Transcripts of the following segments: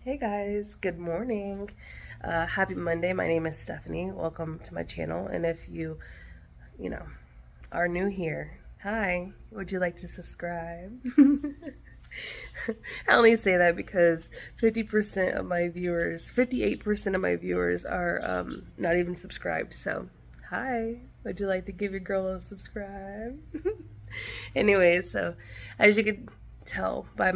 Hey guys, good morning. Happy Monday. My name is Stephanie. Welcome to my channel. And if you know, are new here, hi, would you like to subscribe? I only say that because 50% of my viewers, 58% of my viewers are not even subscribed. So, hi, would you like to give your girl a subscribe? Anyways, so as you can tell by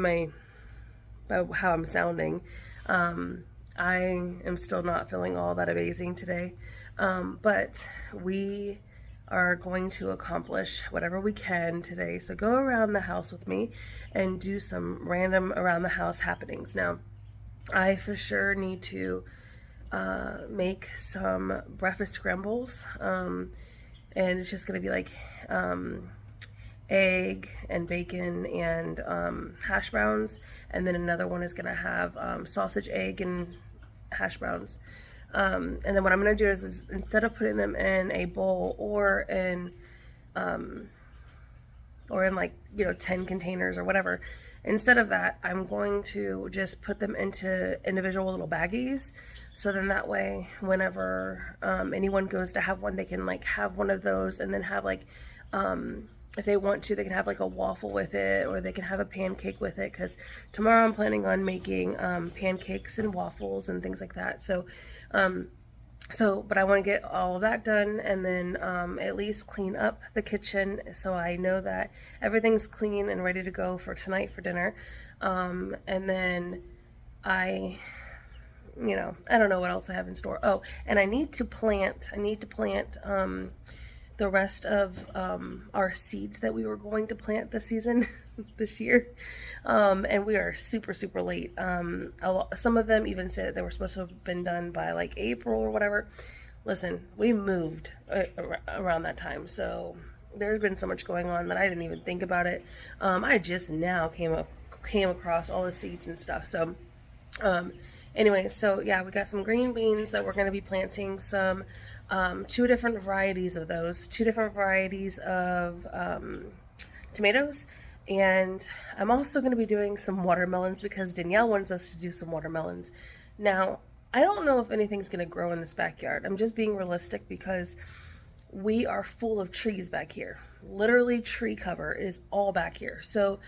how I'm sounding. I am still not feeling all that amazing today, but we are going to accomplish whatever we can today. So go around the house with me and do some random around the house happenings. Now, I for sure need to make some breakfast scrambles, and it's just going to be like egg and bacon and hash browns, and then another one is gonna have sausage, egg, and hash browns. And then what I'm gonna do is instead of putting them in a bowl um, or in like 10 containers or whatever, instead of that, I'm going to just put them into individual little baggies. So then that way, whenever anyone goes to have one, they can like have one of those and then have like if they want to, they can have like a waffle with it, or they can have a pancake with it, because tomorrow I'm planning on making pancakes and waffles and things like that. But I want to get all of that done, and then at least clean up the kitchen so I know that everything's clean and ready to go for tonight for dinner. And then I I don't know what else I have in store. Oh, and I need to plant the rest of our seeds that we were going to plant this season, this year. And we are super, super late. Some of them even said they were supposed to have been done by like April or whatever. Listen, we moved around that time, so there's been so much going on that I didn't even think about it. I just now came across all the seeds and stuff. So um, anyway, so yeah, we got some green beans that we're going to be planting, some two different varieties of those, two different varieties of tomatoes, and I'm also going to be doing some watermelons because Danielle wants us to do some watermelons. Now, I don't know if anything's going to grow in this backyard. I'm just being realistic because we are full of trees back here. Literally, tree cover is all back here. So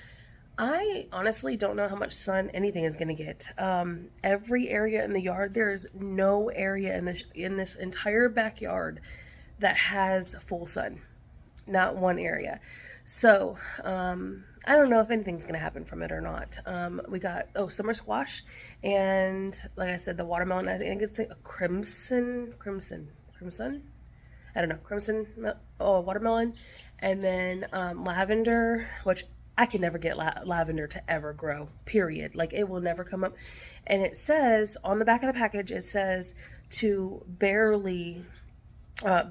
I honestly don't know how much sun anything is going to get. Every area in the yard, there is no area in this entire backyard that has full sun. Not one area. So I don't know if anything's going to happen from it or not. We got summer squash, and like I said, the watermelon. I think it's a crimson. I don't know, crimson watermelon, and then lavender, which I can never get lavender to ever grow, period. Like, it will never come up. And it says on the back of the package, it says to barely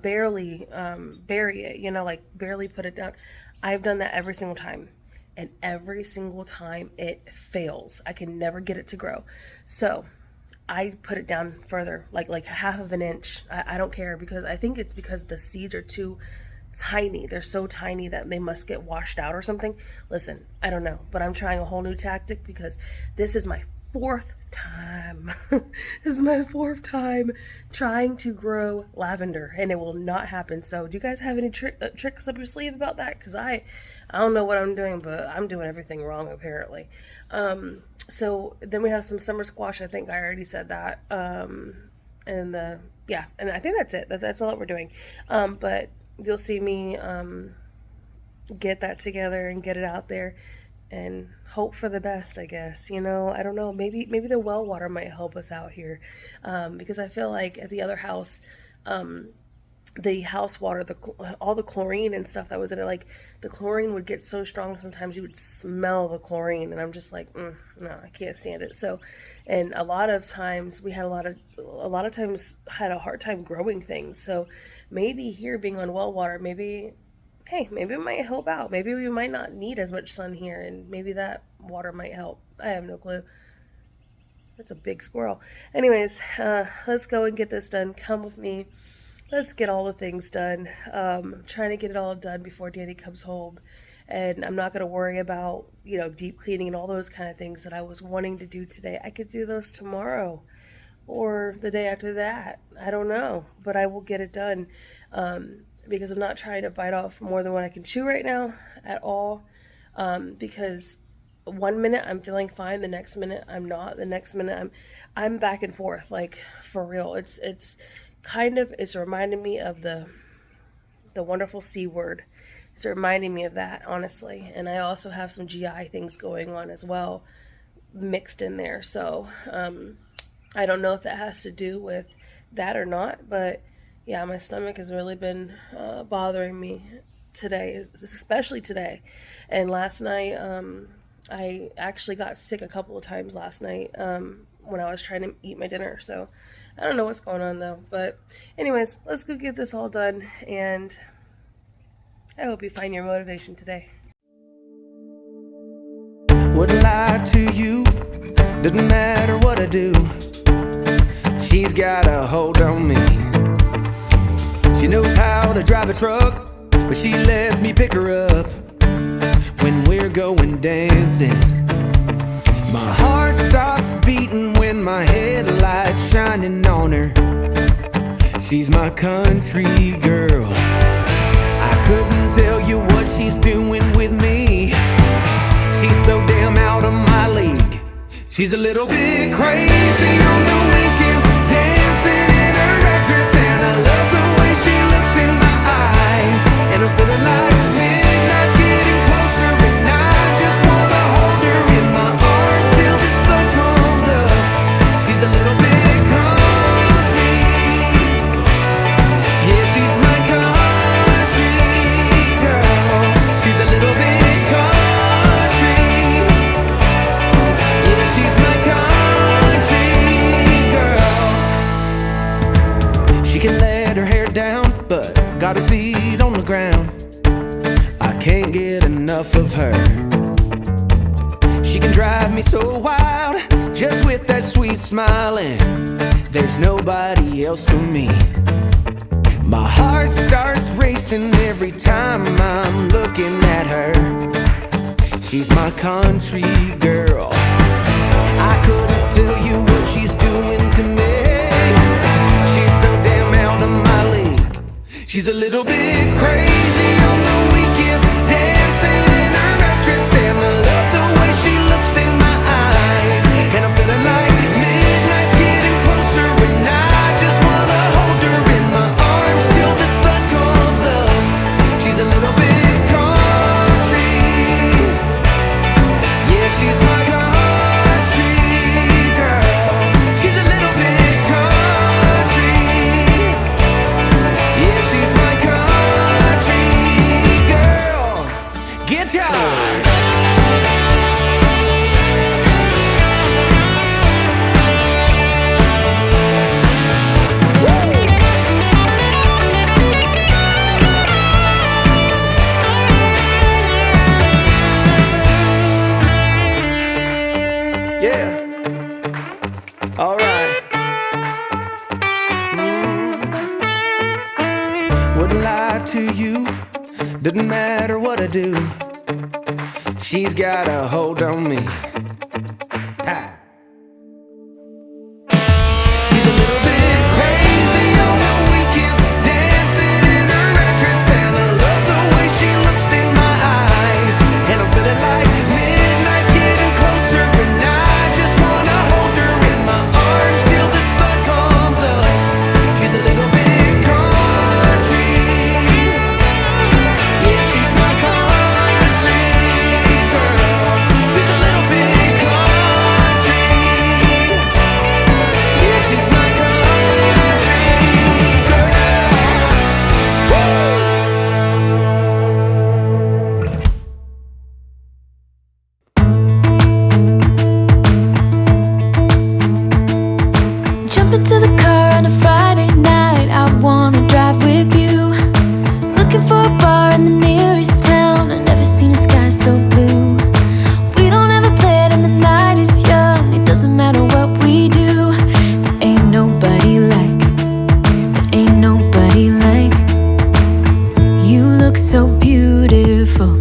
bury it, like barely put it down. I've done that every single time. And every single time it fails. I can never get it to grow. So I put it down further, like half of an inch. I don't care, because I think it's because the seeds are too tiny. They're so tiny that they must get washed out or something. Listen, I don't know, but I'm trying a whole new tactic because this is my fourth time. This is my fourth time trying to grow lavender, and it will not happen. So, do you guys have any tricks up your sleeve about that? Because I don't know what I'm doing, but I'm doing everything wrong apparently. So then we have some summer squash. I think I already said that. And I think that's it. That's all that we're doing. But you'll see me get that together and get it out there and hope for the best, I guess. I don't know. Maybe the well water might help us out here, because I feel like at the other house, the house water, all the chlorine and stuff that was in it, like the chlorine would get so strong sometimes you would smell the chlorine, and I'm just like, no, I can't stand it. So, and a lot of times we had a lot of times had a hard time growing things. So maybe here being on well water, maybe it might help out. Maybe we might not need as much sun here, and maybe that water might help. I have no clue. That's a big squirrel. Anyways, let's go and get this done. Come with me. Let's get all the things done. I'm trying to get it all done before Danny comes home. and I'm not going to worry about, deep cleaning and all those kind of things that I was wanting to do today. I could do those tomorrow or the day after that. I don't know, but I will get it done, because I'm not trying to bite off more than what I can chew right now at all, because one minute I'm feeling fine, the next minute I'm not, the next minute I'm back and forth, like, for real. It's reminding me of the wonderful C word. It's reminding me of that, honestly. And I also have some GI things going on as well, mixed in there. So I don't know if that has to do with that or not, but yeah, my stomach has really been bothering me today, especially today. And last night, I actually got sick a couple of times last night when I was trying to eat my dinner. So I don't know what's going on though. But anyways, let's go get this all done, and I hope you find your motivation today. Wouldn't lie to you, doesn't matter what I do. She's got a hold on me. She knows how to drive a truck, but she lets me pick her up when we're going dancing. My heart starts beating when my headlights shining on her. She's my country girl. I couldn't tell you what she's doing with me. She's so damn out of my league. She's a little bit crazy on the weekends, dancing in her red dress, and I love the way she looks in my eyes. And I'm feeling like midnight's getting closer, and I just wanna hold her in my arms till the sun comes up. She's a little bit country, yeah, she's my country girl. She's a little bit country, yeah, she's my country girl. She can let her hair down, but got her feet on the ground. I can't get enough of her. She can drive me so wild, just with that sweet smile, and there's nobody else for me. My heart starts racing every time I'm looking at her. She's my country girl. I couldn't tell you what she's doing to me. She's so damn out of my league. She's a little bit crazy on the weekends, dancing in her red dress, and I love the way she looks in my eyes. And I'm feeling like midnight's getting closer, and I just wanna hold her in my arms till the sun comes up. She's a little bit country, yeah, she's my country girl. She's a little bit country, yeah, she's my country girl. Guitar. Yeah. All right. Wouldn't lie to you, doesn't matter what I do. She's got a hold on me. Ha. She's a little bit crazy on the weekends, dancing in her red dress, and I love the way she looks in my eyes. And I'm feeling like midnight's getting closer, and I just wanna hold her in my arms till the sun comes up. She's a little bit country, yeah, she's my country girl. She's a little bit country, yeah, she's my country girl. Jump into the car on a Friday night, I wanna drive with you. Looking for a bar in the nearest town, I've never seen a sky so blue. We don't ever play it and the night is young, it doesn't matter what we do. There ain't nobody like, there ain't nobody like. You look so beautiful,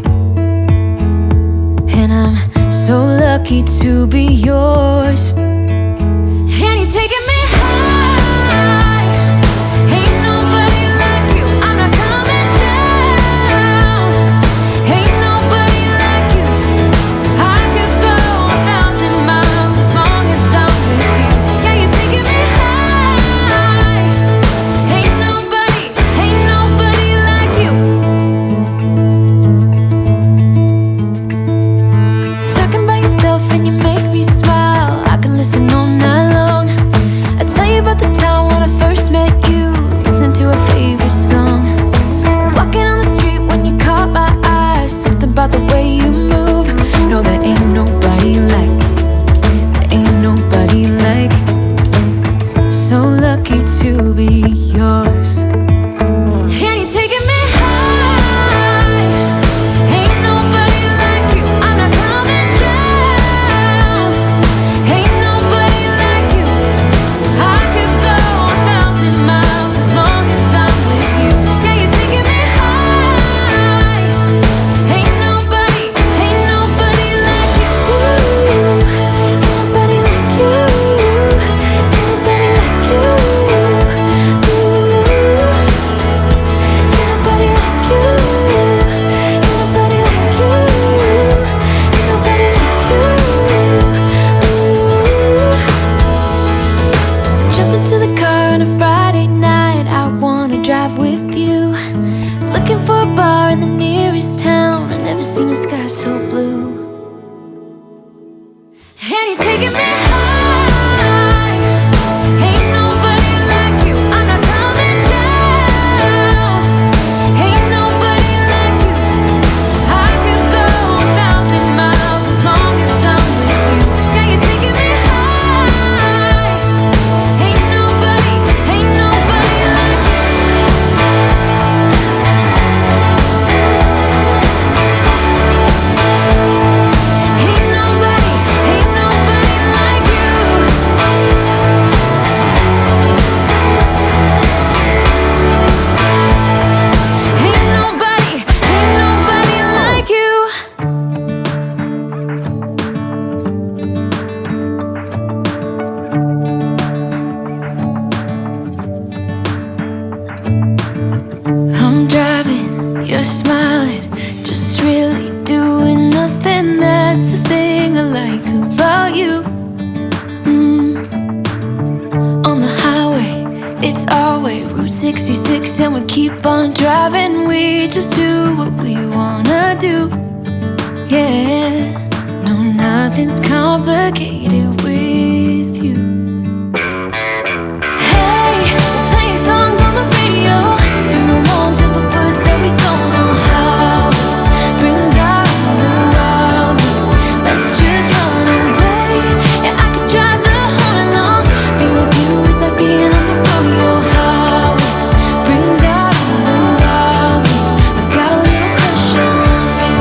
seen a sky so blue. And you're taking me high. Ain't nobody like you. I'm not coming down. Ain't nobody like you. I could go 1,000 miles as long as I'm with you. Yeah, you're taking me high. Ain't nobody like you. Ain't nobody like you. Ain't nobody like you. I'm driving, you're smiling, just really doing nothing. That's the thing I like about you. On the highway, it's our way, Route 66, and we keep on driving. We just do what we wanna do. Yeah, no, nothing's complicated with you. Hey, playing songs on the radio, sing along to the words that we don't know how. Brings out the wild ones. Let's just run away. Yeah, I could drive the whole night long. Being with you is like being on the rodeo highways. Brings out the wild ones. I got a little crush on you.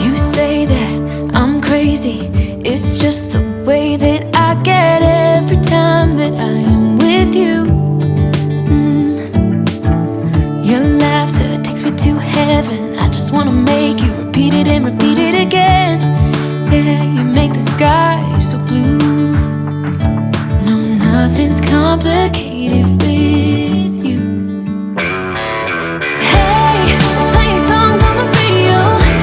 You say that I'm crazy. It's just the way that I get every time that I am with you. Your laughter takes me to heaven. I just wanna make you repeat it and repeat it again. Yeah, you make the sky so blue. No, nothing's complicated with you. Hey, playing songs on the radio,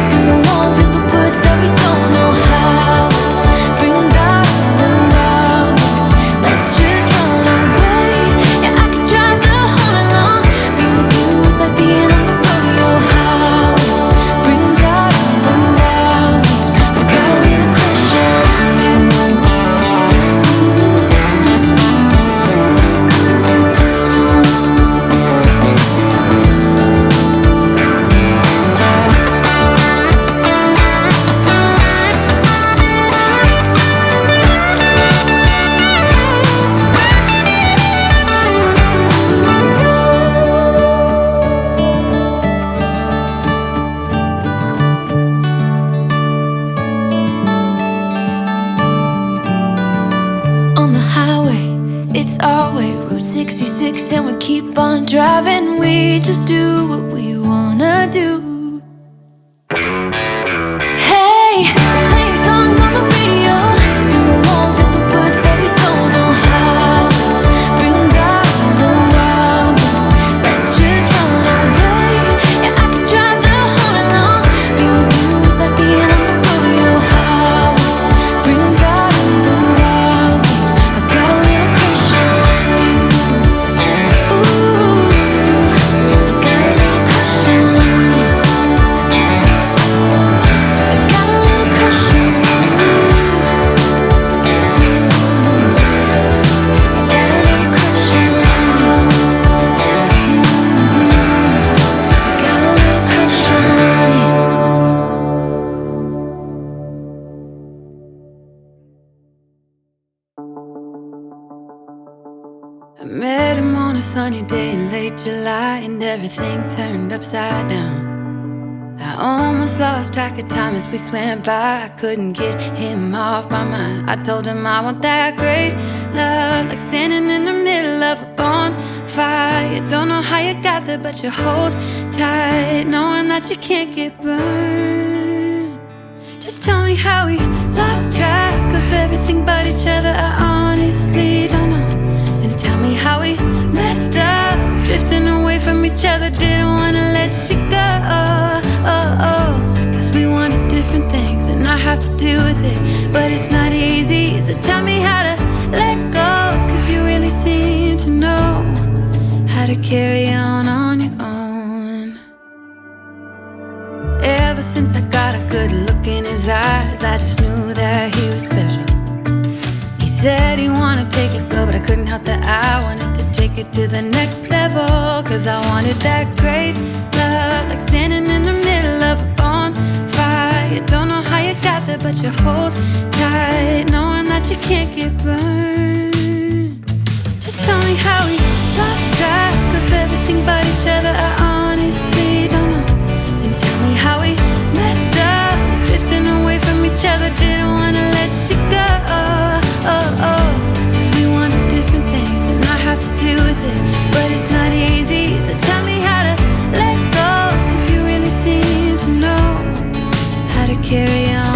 sing along to the words that we don't know how. Brings out the wild ones. Let's just run away. Yeah, I could drive the whole night long. Being with you is like being on the rodeo highways. Brings out the wild ones. I got a little crush on you. On the highway, it's our way, Route 66, and we keep on driving. We just do what we wanna do. Hey, playing songs on the radio, sing along to the words that we don't know how. Brings out the wild ones. Let's just run away. Yeah, I could drive the whole night long. Being with you is like being on the rodeo highways. Brings out the wild ones. I got a little crush on you. Ooh, I got a little crush on you. I got a little crush on you. I got a little crush on you. I got a little crush on you. I met him on a sunny day in late July, and everything turned upside down. I almost lost track of time as weeks went by. I couldn't get him off my mind. I told him I want that great love, like standing in the middle of a bonfire. You don't know how you got there, but you hold tight, knowing that you can't get burned. Just tell me how we lost track of everything but each other. I honestly don't know. And tell me how we messed up, drifting away from each other. Didn't wanna let you go. Cause we wanted different things, and I have to deal with it, but it's not easy. So tell me how to carry on your own. Ever since I got a good look in his eyes, I just knew that he was special. He said he wanted to take it slow, but I couldn't help that I wanted to take it to the next level. Cause I wanted that great love, like standing in the middle of a bonfire. You don't know how you got there, but you hold tight, knowing that you can't get burned. Just tell me how we lost track of everything but each other. I honestly don't know. And tell me how we messed up, drifting away from each other. Didn't wanna let you go. Cause we wanted different things, and I have to deal with it, but it's not easy. So tell me how to let go, cause you really seem to know how to carry on.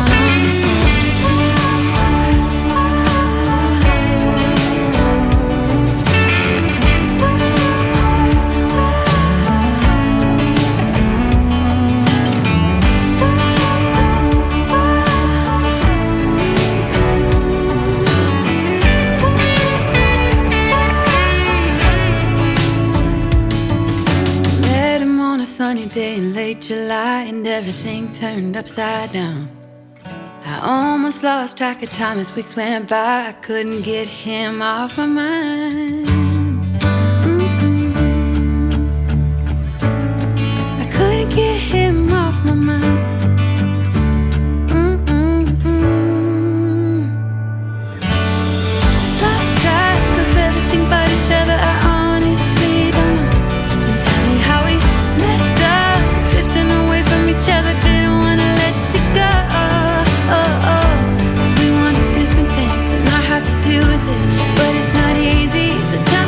Sunny day in late July, and everything turned upside down. I almost lost track of time as weeks went by. I couldn't get him off my mind. I couldn't get him off my mind. Lost track of everything but each other. I honestly don't know. And tell me how we messed up, drifting away from each other. Didn't wanna let you go. Cause we wanted different things, and I have to deal with it, but it's not easy. So tell me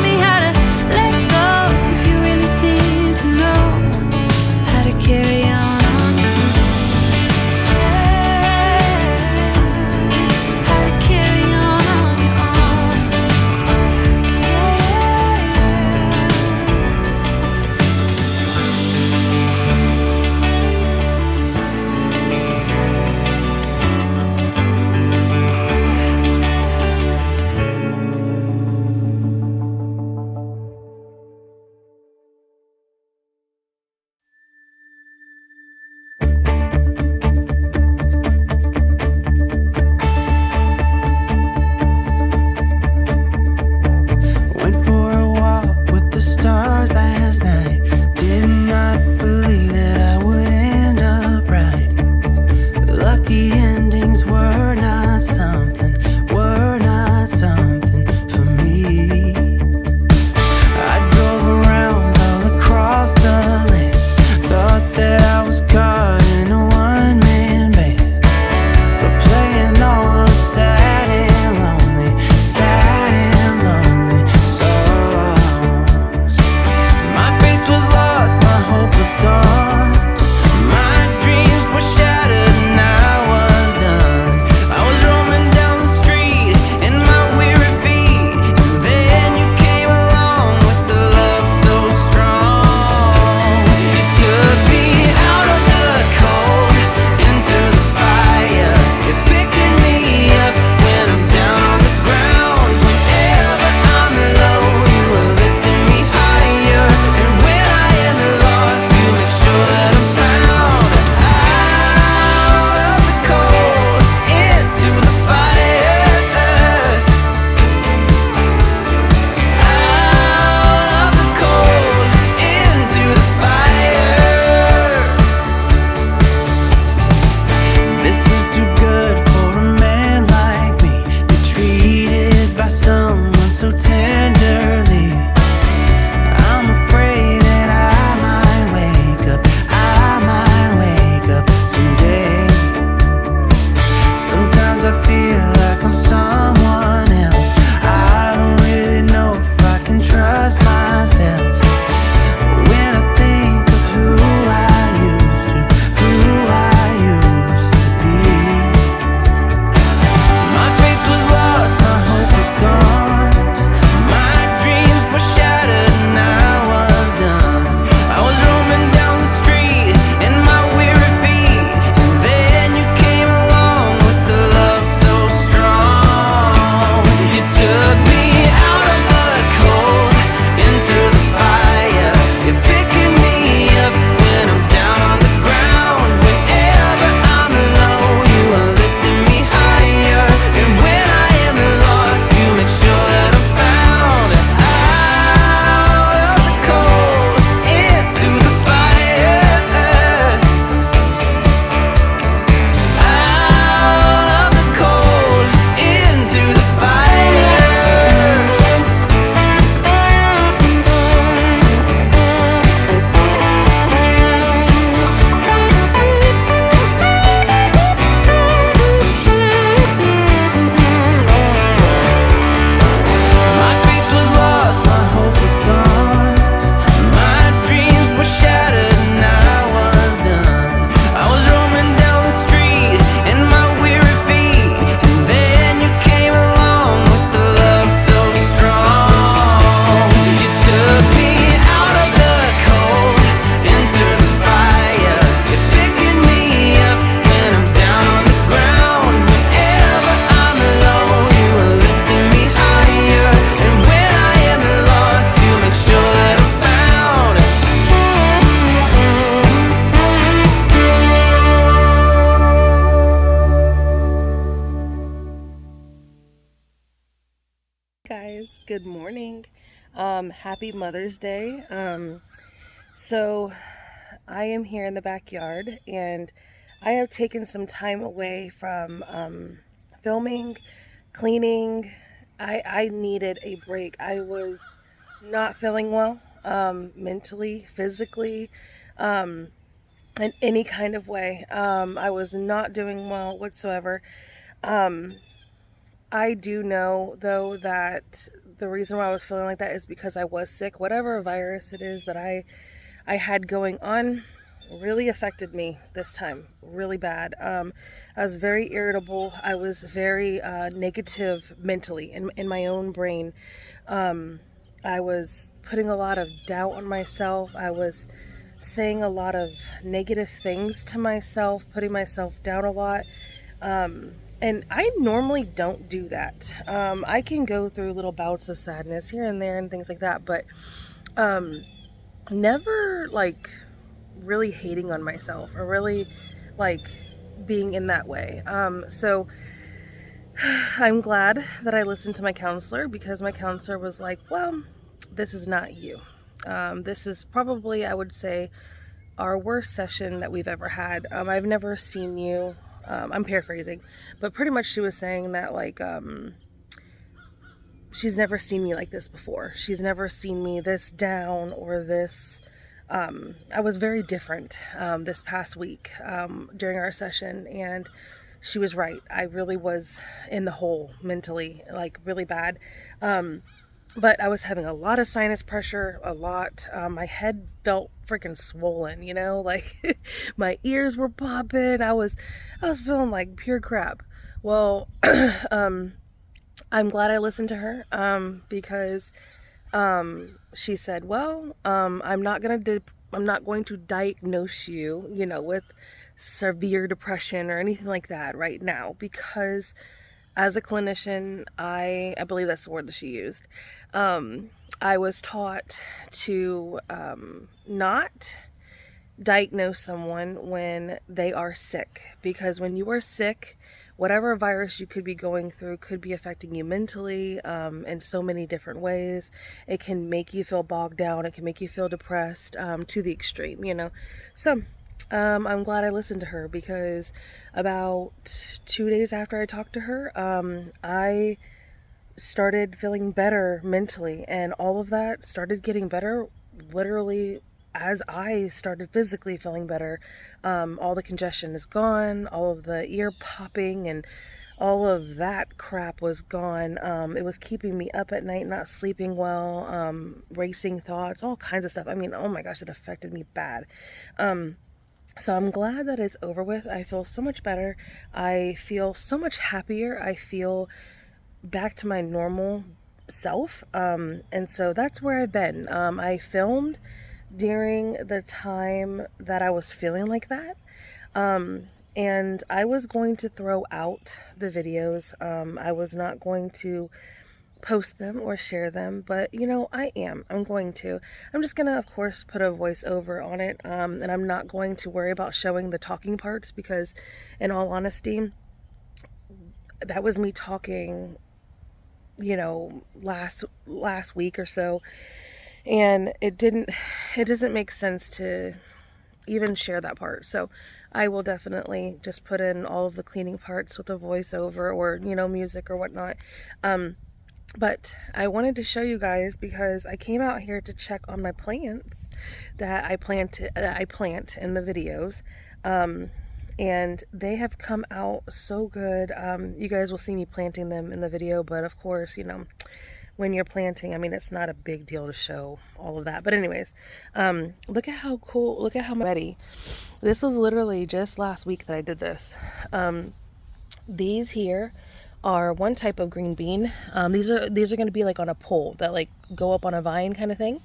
Good morning. Happy Mother's Day. So I am here in the backyard and I have taken some time away from filming, cleaning. I needed a break. I was not feeling well, mentally, physically, in any kind of way. I was not doing well whatsoever. I do know, though, that the reason why I was feeling like that is because I was sick. Whatever virus it is that I had going on really affected me this time, really bad. I was very irritable. I was very negative mentally in my own brain. I was putting a lot of doubt on myself. I was saying a lot of negative things to myself, putting myself down a lot. And I normally don't do that. I can go through little bouts of sadness here and there and things like that, but never like really hating on myself or really like being in that way. So I'm glad that I listened to my counselor, because my counselor was like, well, this is not you. This is probably, I would say, our worst session that we've ever had. I've never seen you. I'm paraphrasing, but pretty much she was saying that like she's never seen me like this before. She's never seen me this down or this. I was very different this past week during our session, and she was right. I really was in the hole mentally, like really bad. But I was having a lot of sinus pressure, a lot. My head felt freaking swollen, you know, like my ears were popping. I was feeling like pure crap. Well, I'm glad I listened to her because she said, well, I'm not going to diagnose you, you know, with severe depression or anything like that right now, because as a clinician, I believe that's the word that she used. I was taught to not diagnose someone when they are sick, because when you are sick, whatever virus you could be going through could be affecting you mentally in so many different ways. It can make you feel bogged down. It can make you feel depressed to the extreme, you know. So I'm glad I listened to her, because about 2 days after I talked to her, I started feeling better mentally, and all of that started getting better literally as I started physically feeling better. All the congestion is gone, all of the ear popping and all of that crap was gone. It was keeping me up at night, not sleeping well, racing thoughts, all kinds of stuff. I mean, oh my gosh, it affected me bad. So I'm glad that it's over with. I feel so much better. I feel so much happier. I feel back to my normal self. And so that's where I've been. I filmed during the time that I was feeling like that. And I was going to throw out the videos. I was not going to post them or share them, but you know, I'm going to. I'm just gonna, of course, put a voiceover on it, and I'm not going to worry about showing the talking parts, because in all honesty, that was me talking, you know, last week or so, and it doesn't make sense to even share that part. So I will definitely just put in all of the cleaning parts with a voiceover or, you know, music or whatnot. But I wanted to show you guys, because I came out here to check on my plants that I plant in the videos. And they have come out so good. You guys will see me planting them in the video, but of course, you know, when you're planting, I mean, it's not a big deal to show all of that. But anyways, look at how cool, look at how ready. This was literally just last week that I did this. These here are one type of green bean. These are going to be like on a pole that like go up on a vine kind of thing.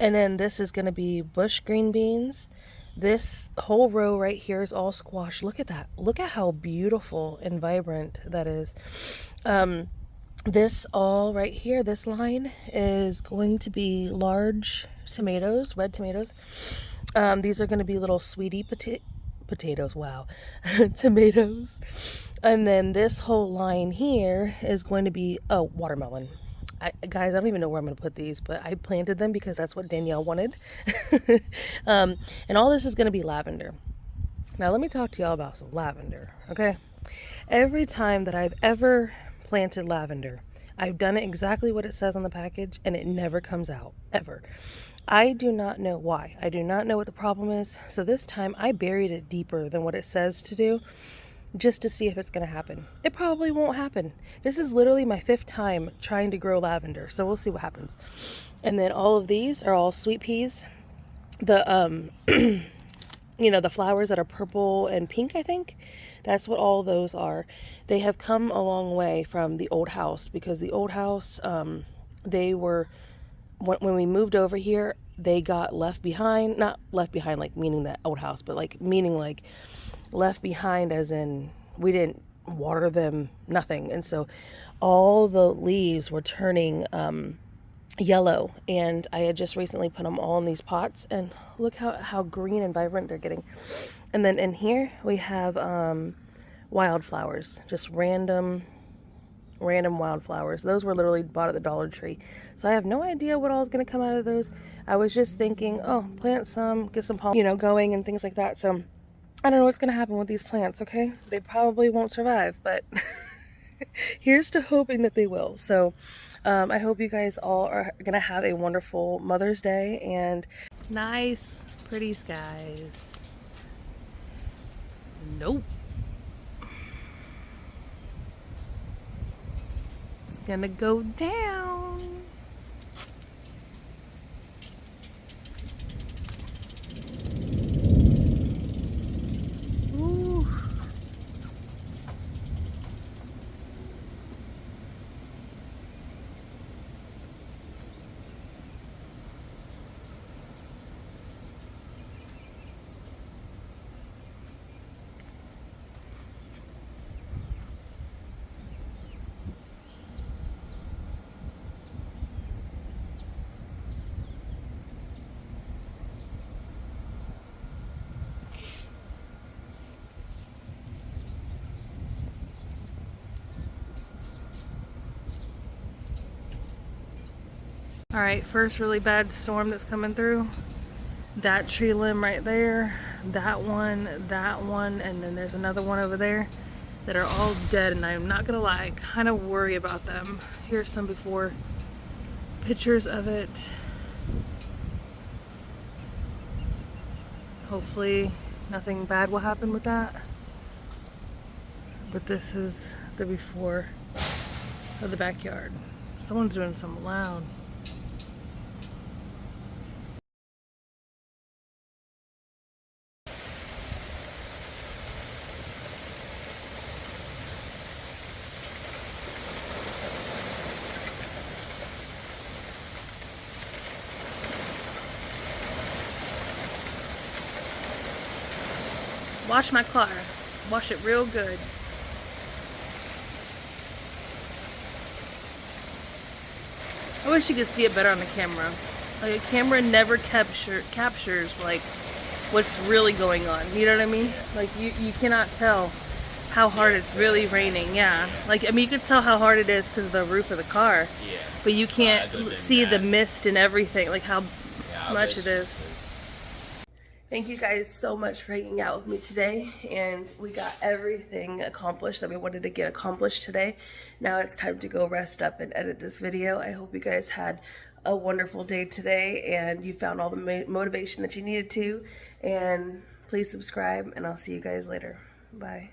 And then this is going to be bush green beans. This whole row right here is all squash. Look at that. Look at how beautiful and vibrant that is. This all right here, this line is going to be large tomatoes, red tomatoes. These are going to be little sweetie potatoes. Wow. Tomatoes. And then this whole line here is going to be, watermelon. Guys, I don't even know where I'm going to put these, but I planted them because that's what Danielle wanted. And all this is going to be lavender. Now, let me talk to y'all about some lavender, okay? Every time that I've ever planted lavender, I've done it exactly what it says on the package, and it never comes out, ever. I do not know why. I do not know what the problem is. So this time I buried it deeper than what it says to do, just to see if it's going to happen. It probably won't happen. This is literally my 5th time trying to grow lavender, so we'll see what happens. And then all of these are all sweet peas. The you know, the flowers that are purple and pink, I think. That's what all those are. They have come a long way from the old house, because the old house, they were, when we moved over here, they got left behind. Not left behind like meaning that old house, but like meaning like left behind as in we didn't water them, nothing. And so all the leaves were turning yellow, and I had just recently put them all in these pots, and look how green and vibrant they're getting. And then in here we have wildflowers, just random wildflowers. Those were literally bought at the Dollar Tree, so I have no idea what all is going to come out of those. I was just thinking, oh, plant some, get some pollen, you know, going and things like that. So I don't know what's going to happen with these plants, okay? They probably won't survive, but here's to hoping that they will. So I hope you guys all are going to have a wonderful Mother's Day and nice, pretty skies. Nope. It's going to go down. Ooh. All right, first really bad storm that's coming through. That tree limb right there, that one, and then there's another one over there that are all dead, and I'm not gonna lie, I kind of worry about them. Here's some before pictures of it. Hopefully nothing bad will happen with that. But this is the before of the backyard. Someone's doing something loud. Wash my car. Wash it real good. I wish you could see it better on the camera. Like, a camera never captures like what's really going on. You know what I mean? Like, you cannot tell how hard it's really raining. Yeah. Like, I mean, you could tell how hard it is because of the roof of the car. Yeah. But you can't see the mist and everything, like how much it is. Thank you guys so much for hanging out with me today, and we got everything accomplished that we wanted to get accomplished today. Now it's time to go rest up and edit this video. I hope you guys had a wonderful day today and you found all the motivation that you needed to, and please subscribe, and I'll see you guys later. Bye.